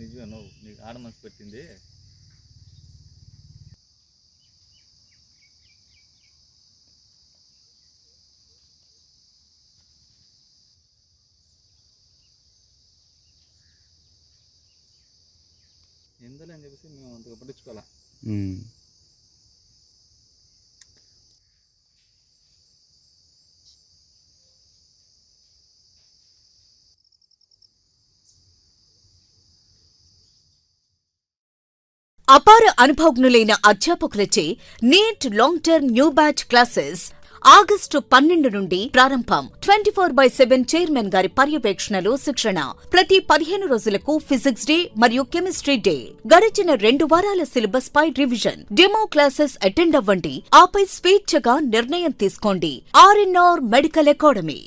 నిజమే నువ్వు నీకు ఆడ మనసు పెట్టింది. ఎందులో అని చెప్పేసి మేము అంతగా పట్టించుకోవాలా. అపార అనుభవజ్ఞులైన అధ్యాపకులచే NEET long term new batch classes August 12 నుండి ప్రారంభం. 24/7 చైర్మన్ గారి పర్యవేక్షణలో శిక్షణ. ప్రతి 15 రోజులకు ఫిజిక్స్ డే మరియు కెమిస్ట్రీ డే. గడిచిన 2 వారాల సిలబస్ పై రివిజన్. డెమో క్లాసెస్ అటెండ్ అవ్వండి. ఆపై స్వేచ్ఛగా నిర్ణయం తీసుకోండి. RNR medical academy.